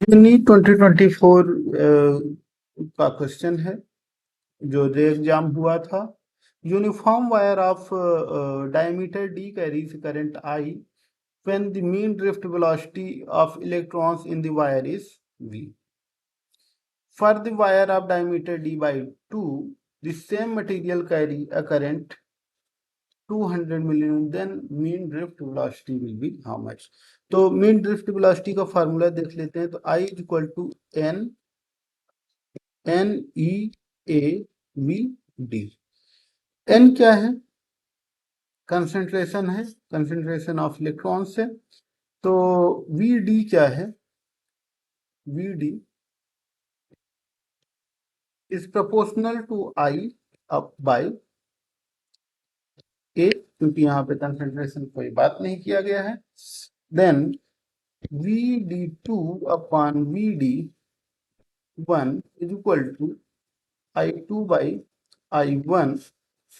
NEET 2024 का question है जो रे एग्जाम हुआ था। Uniform wire of diameter d carries current I when the mean drift velocity of electrons in the wire is v. For the wire of diameter d by 2, the same material carry a current 200 million, then mean drift velocity will be how much? तो mean drift velocity का formula देख लेते हैं। तो I is equal to NEAVD। N क्या है? Concentration है, concentration of electrons है। तो VD क्या है? VD is proportional to I up by A, क्योंकि यहाँ पे कंसंट्रेशन कोई बात नहीं किया गया है। Then VD2 upon VD1 is equal to I2 by I1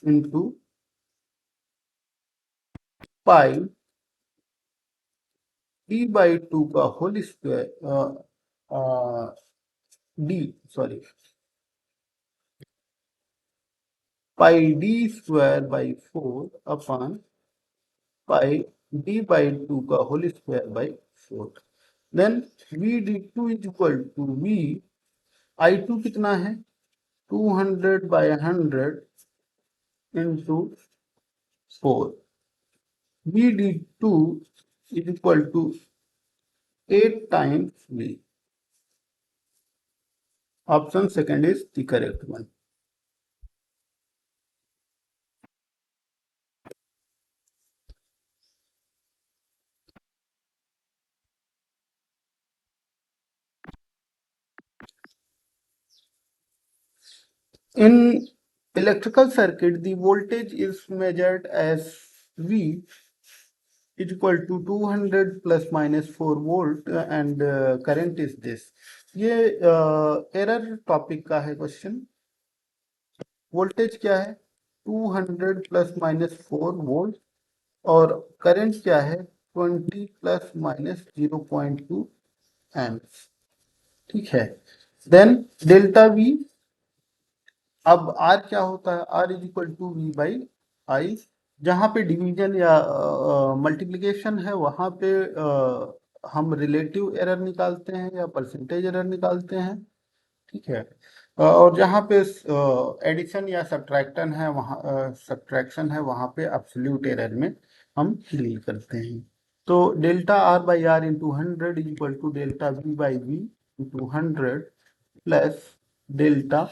into pi d by 2 का whole square pi d square by 4 upon pi d by 2 का whole square by 4। Then VD2 is equal to V, I2 कितना है? 200 by 100 into 4। VD2 is equal to 8 times V. Option second is the correct one. In electrical circuit, the voltage is measured as V is equal to 200 plus minus 4 volt and current is this. ये error topic का है question. Voltage क्या है? 200 plus minus 4 volt और current क्या है? 20 plus minus 0.2 amps. ठीक है। देन डेल्टा वी, अब आर क्या होता है? R is equal to V by I. जहाँ पे डिवीजन या मल्टीप्लिकेशन है वहाँ पे हम रिलेटिव एरर निकालते हैं या परसेंटेज एरर निकालते हैं। ठीक है। और जहाँ पे एडिशन या सब्ट्रैक्शन है वहाँ पे एब्सोल्यूट एरर में हम डील करते हैं। तो delta R by R into 100 is equal to delta V by V into 100 plus delta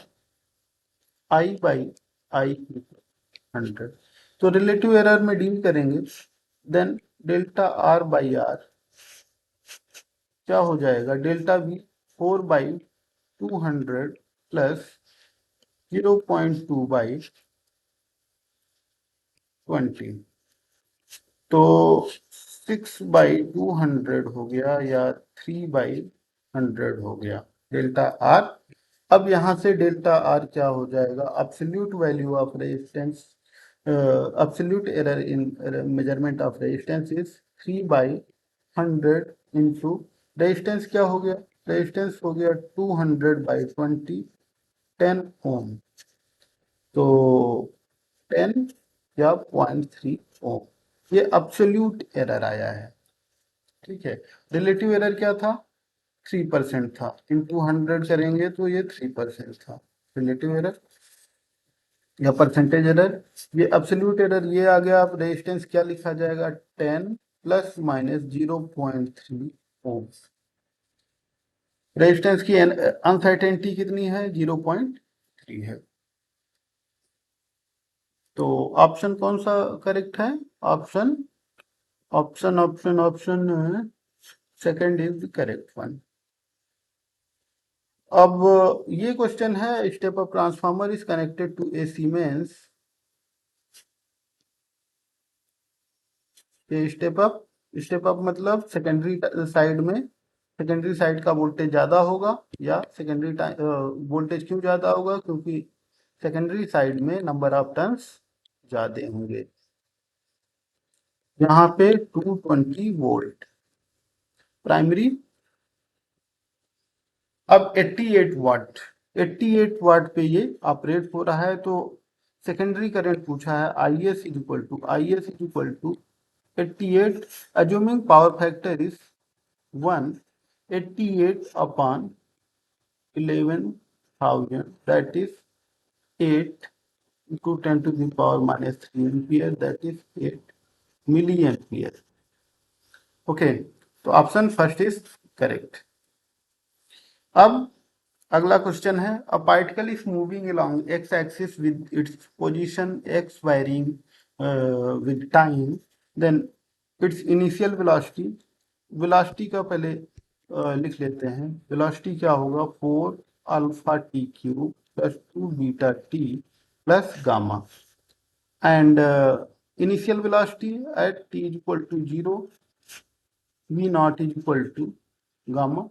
I by I 100। तो रिलेटिव एरर में डील करेंगे। देन डेल्टा आर बाई आर क्या हो जाएगा? Delta V 4 by 200 plus 0.2 by 20। तो 6 बाई 200 हो गया या 3 बाई 100 हो गया डेल्टा आर। अब यहाँ से डेल्टा आर क्या हो जाएगा? Absolute value of resistance, absolute error in measurement of resistance is 3 by 100 into resistance क्या हो गया? रेजिस्टेंस हो गया 200 बाई 20, 10 ओम। तो 10 या 0.3 ओम, ये एब्सोल्यूट एरर आया है। ठीक है। रिलेटिव एरर क्या था? 3% था। इंटू 100 करेंगे तो ये 3% था रिलेटिव एरर या परसेंटेज एरर। ये एब्सोल्यूट एरर ये आ गया। अब रेजिस्टेंस क्या लिखा जाएगा? 10 प्लस माइनस 0.3 ओम। रेजिस्टेंस की अनसर्टेनिटी कितनी है? 0.3 है। तो ऑप्शन कौन सा करेक्ट है? Option option option option second is the correct one. अब ये क्वेश्चन है, step up transformer is connected to a siemens. ये स्टेप अप मतलब सेकेंडरी साइड में सेकेंडरी साइड का वोल्टेज ज्यादा होगा या सेकेंडरी वोल्टेज क्यों ज्यादा होगा? क्योंकि सेकेंडरी साइड में नंबर ऑफ टर्न्स ज्यादा होंगे। यहाँ पे 220 वोल्ट। प्राइमरी अब 88 वाट पे ये ऑपरेट हो रहा है। तो सेकेंडरी करंट पूछा है, I S is equal to 88, assuming power factor is 1, 88 upon 11,000, that is 8 into 10 to the power minus 3 ampere, that is 8 milliampere. Okay, तो ऑप्शन फर्स्ट इज करेक्ट। अब अगला क्वेश्चन है, a particle is moving along X axis with its position X varying with time, then its initial velocity, velocity का पहले लिख लेते हैं। Velocity क्या होगा, 4 alpha T cube plus 2 beta T plus gamma, and initial velocity at T is equal to 0, v naught is equal to gamma,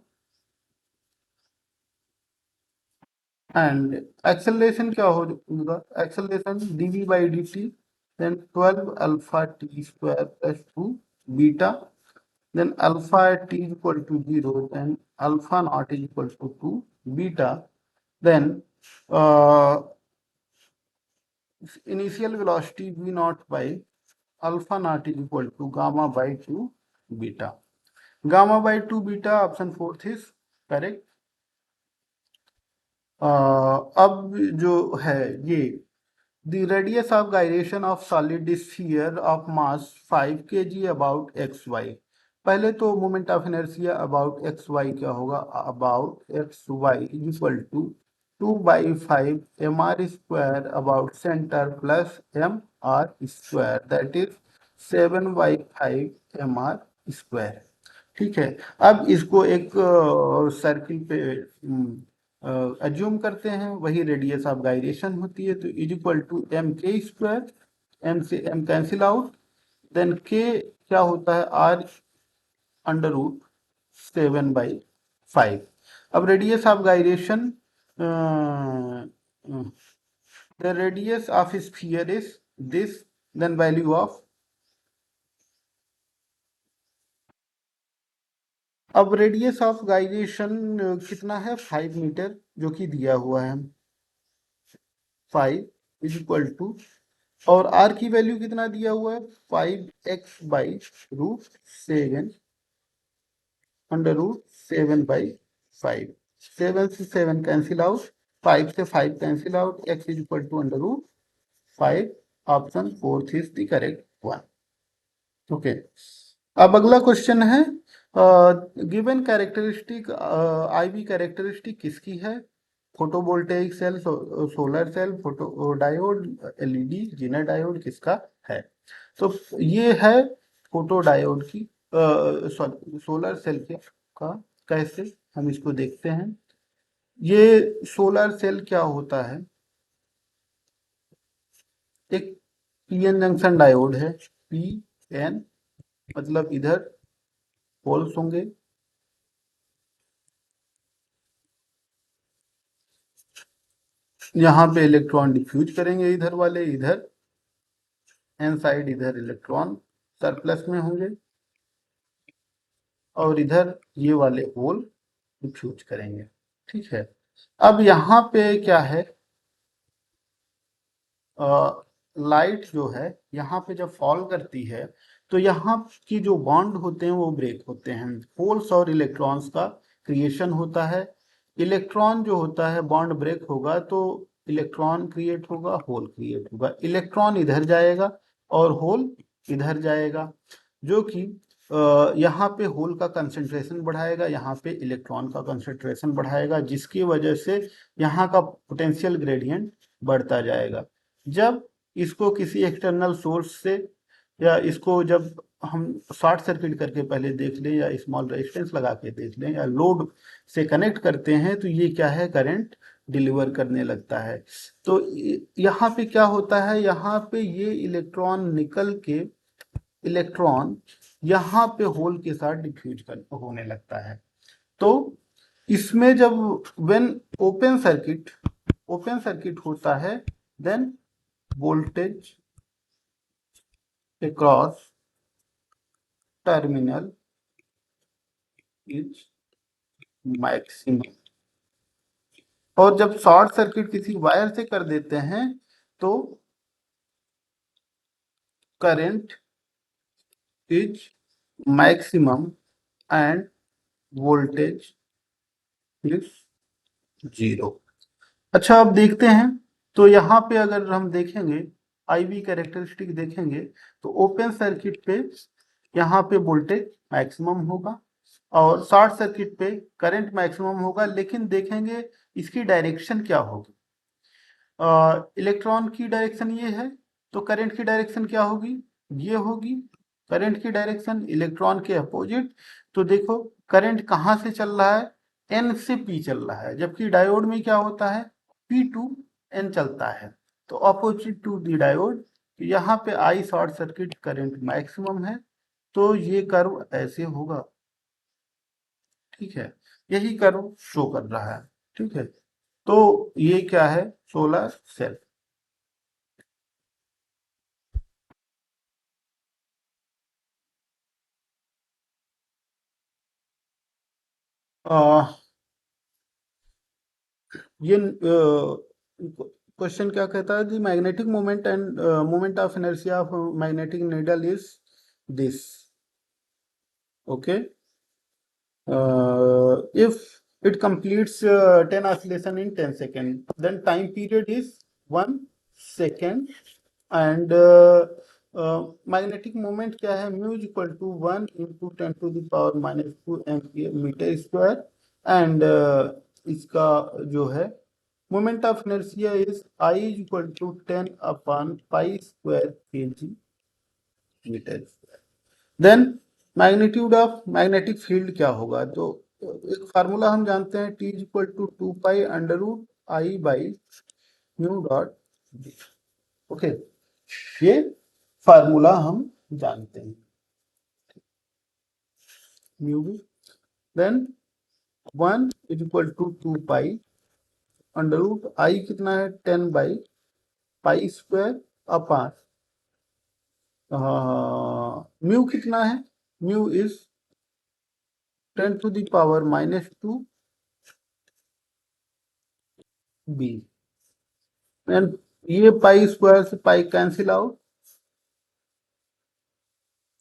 and acceleration क्या होगा, acceleration dv by dt, then 12 alpha t square plus 2 beta, then alpha at t is equal to 0, then alpha naught is equal to 2 beta, then uh, initial velocity v naught by alpha naught is equal to gamma by 2 beta, gamma by 2 beta, option fourth is correct। अब जो है ये, the radius of gyration of solid sphere of mass 5 kg about xy, पहले तो moment of inertia about X Y क्या होगा, about X Y is equal to 2/5 mr square about centre plus M R square, that is 7/5 mr square. ठीक है, अब इसको एक circle पे अज्यूम करते हैं, वही रेडियस ऑफ गायरेशन होती है, तो is equal to M K square, M से M cancel out, then K क्या होता है, आर अंडर रूट 7/5। अब radius of gyration, the radius of sphere is this, then value of, अब रेडियस ऑफ गायरेशन कितना है, 5 मीटर, जो कि दिया हुआ है 5 इज इक्वल टू, और आर की वैल्यू कितना दिया हुआ है, 5x/√7 अंडर रूट 7/5, 7 से 7 कैंसिल आउट, 5 से 5 cancel out, x is equal to under root 5, option fourth is the correct one. Okay, अब अगला क्वेश्चन है, गिवन कैरेक्टरिस्टिक आईवी कैरेक्टरिस्टिक किसकी है, photovoltaic cell, solar cell, photo diode, LED, zener diode, किसका है। तो ये है फोटो डायोड की, सोलर सेल के का, कैसे हम इसको देखते हैं। ये सोलर सेल क्या होता है, एक पीएन जंक्शन डायोड है, पीएन मतलब इधर पोल्स होंगे, यहाँ पे इलेक्ट्रॉन डिफ्यूज करेंगे, इधर वाले इधर, एन साइड इधर इलेक्ट्रॉन सरप्लस में होंगे, और इधर ये वाले होल डिफ्यूज करेंगे। ठीक है, अब यहाँ पे क्या है, लाइट जो है यहाँ पे जब फॉल करती है, तो यहाँ की जो बॉन्ड होते हैं वो ब्रेक होते हैं, होल्स और इलेक्ट्रॉन्स का क्रिएशन होता है। इलेक्ट्रॉन जो होता है, बॉन्ड ब्रेक होगा तो इलेक्ट्रॉन क्रिएट होगा, होल क्रिएट होगा, इलेक्ट्रॉन इधर जाएगा और होल इधर जाएगा, जो कि यहाँ पे होल का कंसंट्रेशन बढ़ाएगा, यहाँ पे इलेक्ट्रॉन का कंसंट्रेशन बढ़ाएगा, जिसकी वजह से यहाँ का पोटेंशियल ग्रेडियंट बढ़ता जाएगा। जब इसको किसी एक्सटर्नल सोर्स से, या इसको जब हम शॉर्ट सर्किट करके पहले देख लें, या स्मॉल रेजिस्टेंस लगा के देख लें, या लोड से कनेक्ट करते हैं, तो ये क्या है, करंट डिलीवर करने लगता है। तो यहाँ पे क्या होता है, यहाँ पे ये इलेक्ट्रॉन निकल के, इलेक्ट्रॉन यहाँ पे होल के साथ डिफ्यूज होने लगता है। तो इसमें जब व्हेन ओपन सर्किट होता है, then voltage across terminal is maximum, और जब शॉर्ट सर्किट किसी वायर से कर देते हैं तो current is maximum end voltage is zero. अच्छा, अब देखते हैं। तो यहाँ पे अगर हम देखेंगे, IV कैरेक्टरिस्टिक देखेंगे, तो ओपन सर्किट पे यहाँ पे वोल्टेज मैक्सिमम होगा और शॉर्ट सर्किट पे करंट मैक्सिमम होगा, लेकिन देखेंगे इसकी डायरेक्शन क्या होगी। इलेक्ट्रॉन की डायरेक्शन ये है, तो करंट की डायरेक्शन क्या होगी, ये होगी। करंट की डायरेक्शन इलेक्ट्रॉन के अपोजिट। तो देखो करंट कहाँ से चल रहा है, N से P चल रहा है, जबकि डायोड में क्या होता है, P टू N चलता है। तो अपोजिट टू द डायोड, यहाँ पे I short circuit current maximum है, तो ये कर्व ऐसे होगा। ठीक है, यही कर्व शो कर रहा है। ठीक है, तो ये क्या है, सोलर सेल। ये क्वेश्चन क्या कहता है, the magnetic moment end moment of inertia of magnetic needle is this. Okay, if it completes 10 oscillation in 10 seconds, then time period is 1 second, and magnetic moment क्या है, mu is equal to 1 into 10⁻⁻² ampere metre square, and इसका जो है moment of inertia is I is equal to 10/π² kg metre square. Then magnitude of magnetic field क्या होगा, तो एक formula हम जानते हैं, T is equal to 2π√I/μ dot. Okay, ये फार्मूला हम जानते हैं, म्यू भी। Then 1 is equal to 2π√I कितना है, 10/π² अपॉन म्यू कितना है, म्यू इज 10⁻⁻² b, एंड ये पाई स्क्वायर से पाई कैंसिल आउट,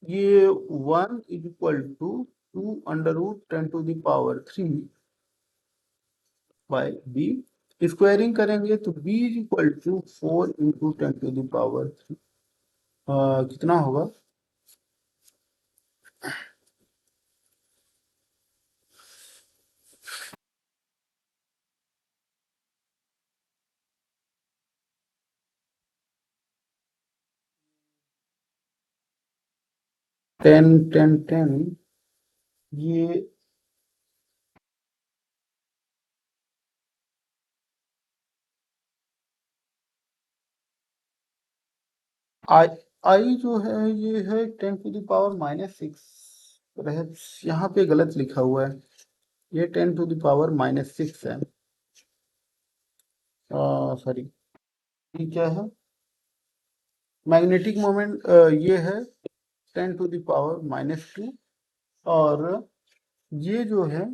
ये 1 is equal to 2√10⁻³ by b। Squaring करेंगे तो b is equal to 4 into 10⁻³ कितना होगा, 10 10 10, ये आई आई जो है ये है 10⁻⁻6। यहाँ पे गलत लिखा हुआ है, ये 10⁻⁻6 है, सॉरी। ये क्या है, मैग्नेटिक मोमेंट ये है 10⁻⁻², और ये जो है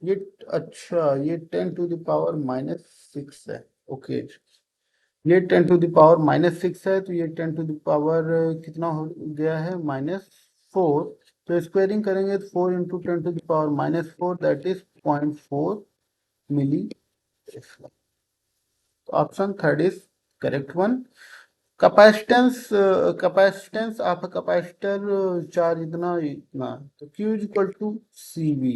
ये, अच्छा ये 10⁻⁻6 है। ओके, ये 10⁻⁻6 है, तो ये 10 कितना हो गया है, -4। तो स्क्वायरिंग करेंगे तो 4 इंटू 10⁻⁻4, दैट इज 0.4 मिली। तो option third is correct one. Capacitance of capacitor charge इतना इतना, तो Q is equal to CV।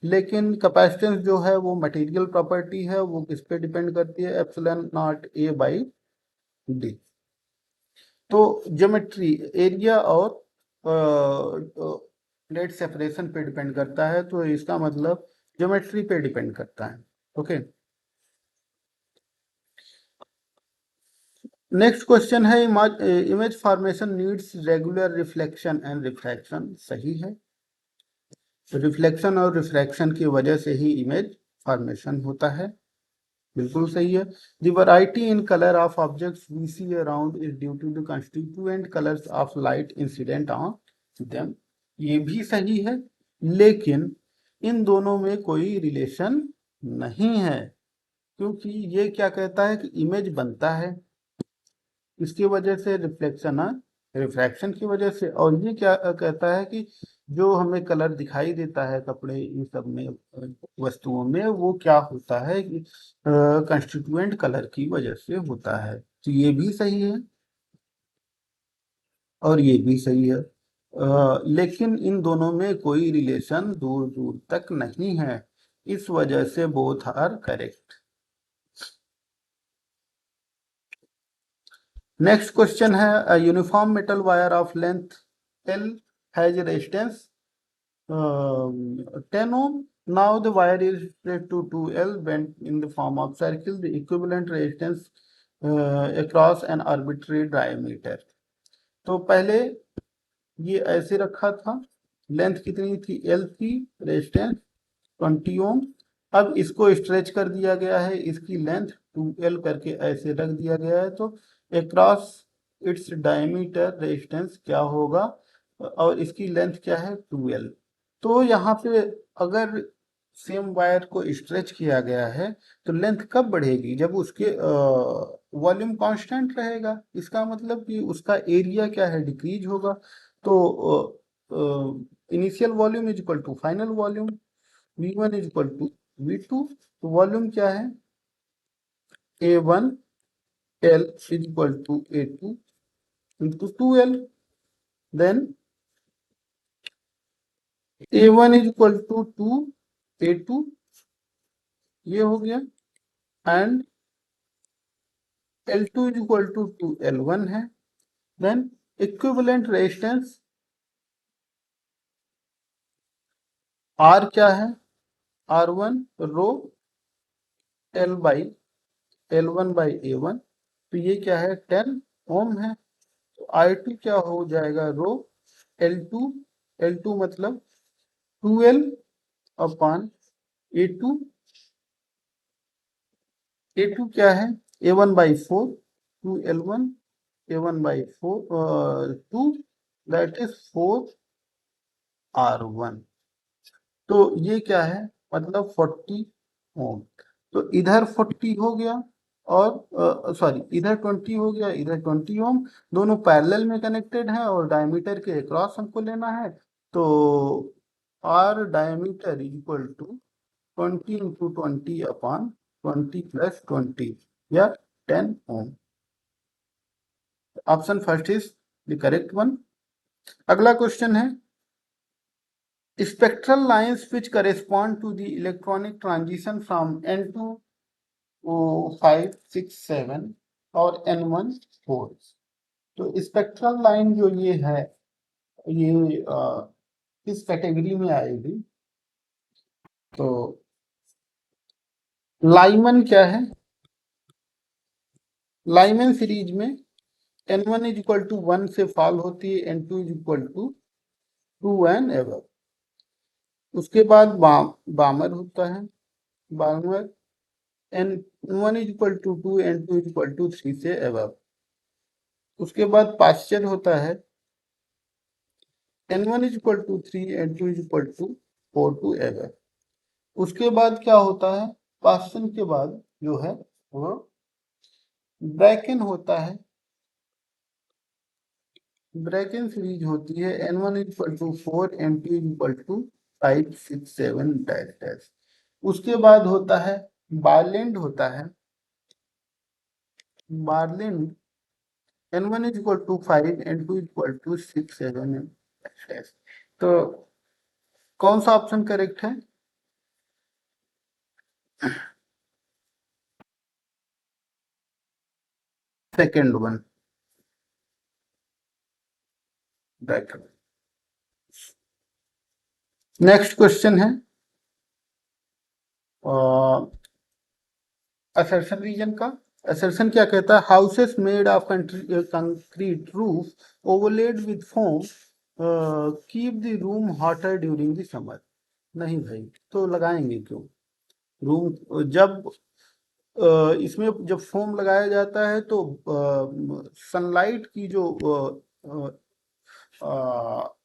लेकिन कैपेसिटेंस जो है वो मटेरियल प्रॉपर्टी है, वो किस पे डिपेंड करती है, ε0A/d। तो ज्योमेट्री एरिया और नेट सेपरेशन पे डिपेंड करता है, तो इसका मतलब ज्योमेट्री पे डिपेंड करता है। ओके, नेक्स्ट क्वेश्चन है, image formation needs regular reflection and refraction, सही है। रिफ्लेक्शन और रिफ्रैक्शन की वजह से ही इमेज फॉर्मेशन होता है, बिल्कुल सही है। The variety in colour of objects we see around is due to the constituent colours of light incident on them, ये भी सही है, लेकिन इन दोनों में कोई रिलेशन नहीं है। क्योंकि ये क्या कहता है कि इमेज बनता है, इसकी वजह से रिफ्लेक्शन रिफ्रैक्शन की वजह से, और ये क्या कहता है कि जो हमें कलर दिखाई देता है कपड़े इन सब में वस्तुओं में, वो क्या होता है कि कंस्टिट्यूएंट कलर की वजह से होता है। तो ये भी सही है और ये भी सही है, लेकिन इन दोनों में कोई रिलेशन दूर दूर तक नहीं है, इस वजह से both are correct. Next question है, uniform metal wire of length L has resistance 10 ohm. Now the wire is spread to 2L bent in the form of circle. The equivalent resistance across an arbitrary diameter. तो पहले ये ऐसे रखा था, length कितनी थी, L थी, resistance 20 ओम। अब इसको स्ट्रेच कर दिया गया है, इसकी लेंथ 2L करके ऐसे रख दिया गया है, तो अक्रॉस इट्स डायमीटर रेजिस्टेंस क्या होगा, और इसकी लेंथ क्या है 2L। तो यहाँ पे अगर सेम वायर को स्ट्रेच किया गया है तो लेंथ कब बढ़ेगी, जब उसके वॉल्यूम कांस्टेंट रहेगा, इसका मतलब कि उसका एरिया क्या है, डिक्रीज होगा। तो initial volume is equal to final volume, V1 is equal to V2। तो वॉल्यूम क्या है, A1 L is equal to A2 into 2L। Then A1 is equal to 2 A2, ये हो गया, and L2 is equal to 2L1 है। Then equivalent resistance R क्या है, R1 row L1 by A1, तो ये क्या है 10 ओम है। तो I2 क्या हो जाएगा, रो L2, L2 मतलब 2L अपॉन A2, A2 क्या है A1 by 4, 2L1 A1 by 4 2, that is 4R1। तो ये क्या है, मतलब 40 ओम। तो इधर 40 हो गया, और सॉरी इधर 20 हो गया, इधर 20 ओम, दोनों पैरेलल में कनेक्टेड हैं और डायमीटर के अक्रॉस हमको लेना है। तो R diameter equal to 20 into 20 upon 20 plus 20 या 10 ohm. Option first is the correct one. अगला क्वेश्चन है, spectral lines which correspond to the electronic transition from N2 5 6 7 और N1 4। तो स्पेक्ट्रल लाइन जो ये है, ये किस कैटेगरी में आएगी, तो लाइमन क्या है, लाइमन सीरीज में N1 इज इक्वल टू 1 से फॉल होती है, N2 is equal to 2 and ever. उसके बाद बामर होता है, Balmer N1 is equal to 2, N2 is equal to 3 से एवर। उसके बाद पाश्चर होता है, N1 is equal to 3, N2 is equal to 4 to ever. उसके बाद क्या होता है, पाश्चर के बाद जो है वो ब्रैकेन होता है, ब्रैकेन सीरीज होती है, N1 is equal to 4, N2 is equal to 5 6 7 dash dash. उसके बाद होता है बारलैंड होता है, बारलैंड N1 is equal to 5, N2 is equal to 6 7 dash dash. तो कौन सा ऑप्शन करेक्ट है, second one, bracket. Next question है असर्शन रीजन का। असर्शन क्या कहता है, houses made of concrete roof overlaid with foam keep the room hotter during the summer. नहीं भाई, तो लगाएंगे क्यों, रूम जब इसमें जब फोम लगाया जाता है तो सनलाइट की जो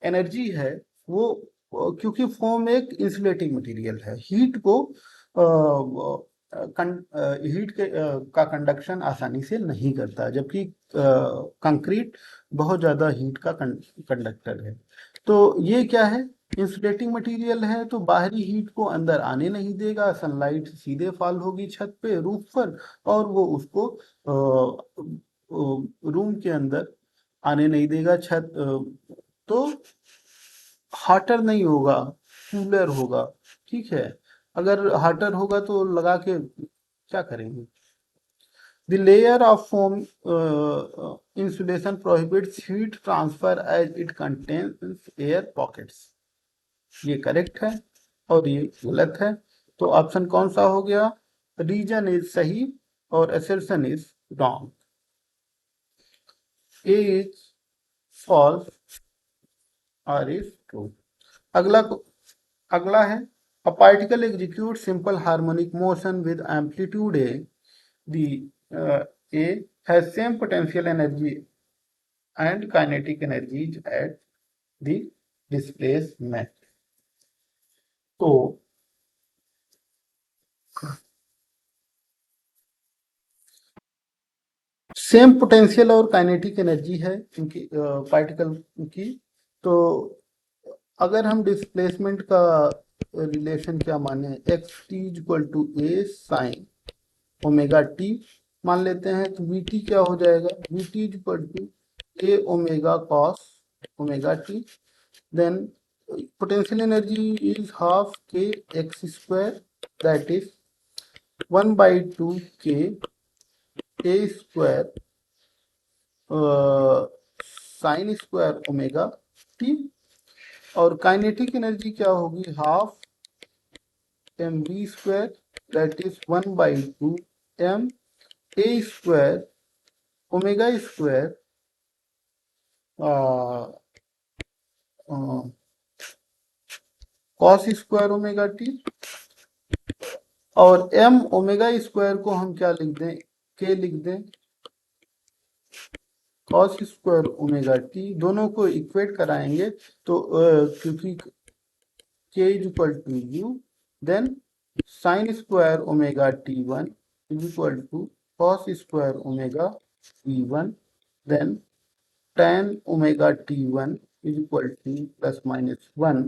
एनर्जी है वो, क्योंकि फोम एक इंसुलेटिंग मटेरियल है, हीट को हीट का कंडक्शन आसानी से नहीं करता, जबकि कंक्रीट बहुत ज़्यादा हीट का कंडक्टर है। तो ये क्या है, इंसुलेटिंग मटेरियल है, तो बाहरी हीट को अंदर आने नहीं देगा, सनलाइट सीधे फॉल होगी छत पे, रूफ पर, और वो उसको रूम के अंदर आने नहीं देगा। तो हाटर नहीं होगा, कूलर होगा। ठीक है, अगर हाटर होगा तो लगा के क्या करेंगे। The layer of foam insulation prohibits heat transfer as it contains air pockets. ये करेक्ट है और ये गलत है। तो ऑप्शन कौन सा हो गया, रीजन इज सही और assertion is wrong. A is false और इज ट्रू। अगला अगला है, a particle executes simple harmonic motion with amplitude a. The A has same potential energy and kinetic energies at the displacement. तो same potential और kinetic energy है इनकी, particle की। तो अगर हम डिस्प्लेसमेंट का रिलेशन क्या माने, X T equal to A sine omega T मान लेते हैं, तो वी टी क्या हो जाएगा, V T equal to A omega cos omega T. Then potential energy is half k x square, that is 1 by 2 k a square sin square omega t। और kinetic energy क्या होगी, half M V square, that is 1 by 2 m a square omega square cos square omega T. और m omega square को हम क्या लिख दें, k लिख दें, कॉस स्क्वायर ओमेगा टी। दोनों को इक्वेट कराएंगे तो क्योंकि k is equal to u, then sine square omega T one is equal to cos square omega T one, then tan omega T one is equal to plus minus one,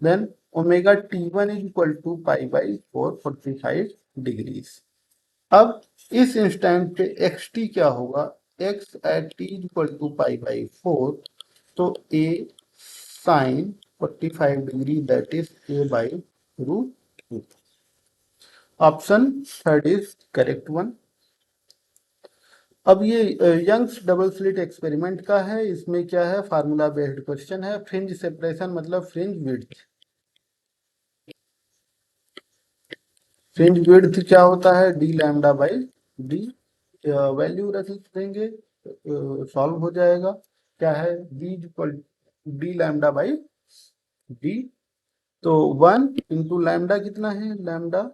then omega T one is equal to pi by 445 degrees. अब इस instant पे X T क्या होगा, X at T equal to pi by 4, तो A sine 45 degree, that is A by root two. Option third is correct one. अब ये Young's double slit experiment का है। इसमें क्या है, फार्मूला बेस्ड क्वेश्चन है। फ्रिंज सेपरेशन मतलब फ्रिंज विड्थ। फ्रिंज विड्थ क्या होता है, D lambda by D. Value रख देंगे, सॉल्व हो जाएगा। क्या है, D equal D lambda by D. तो 1 into लैम्डा कितना है, lambda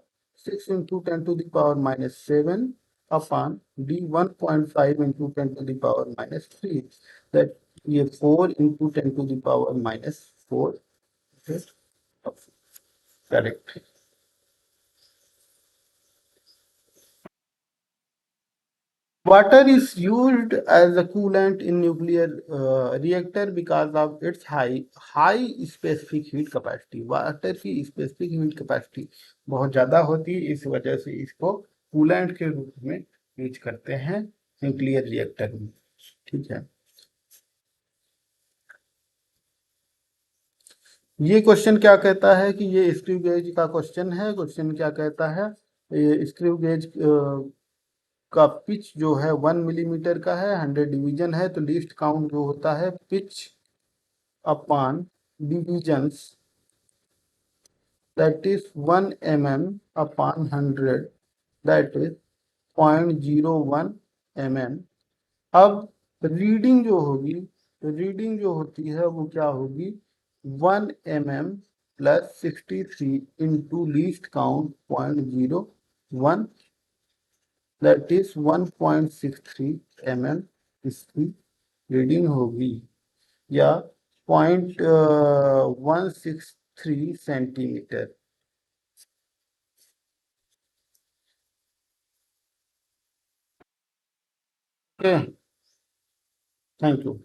6 into 10⁻⁻⁷ upon D 1.5 into 10⁻⁻3, that ये 4 into 10⁻⁻4। Correct. Water is used as a coolant in nuclear reactor because of its high specific heat capacity. Water की specific heat capacity बहुत ज़्यादा होती है, इस वजह से इसको कूलेंट के रूप में यूज करते हैं न्यूक्लियर रिएक्टर में। ठीक है, ये क्वेश्चन क्या कहता है कि ये स्क्रू गेज का क्वेश्चन है। क्वेश्चन क्या कहता है, ये स्क्रू गेज का पिच जो है 1 मिलीमीटर का है, 100 डिवीजन है, तो लीस्ट काउंट जो होता है pitch upon divisions, that is 1 mm upon 100, that is 0.01 mm। अब रीडिंग जो होती है वो क्या होगी, 1 mm plus 63 into least count 0.01, that is 1.63 mm इसकी रीडिंग होगी, या 0.163 सेंटीमीटर। Okay, thank you.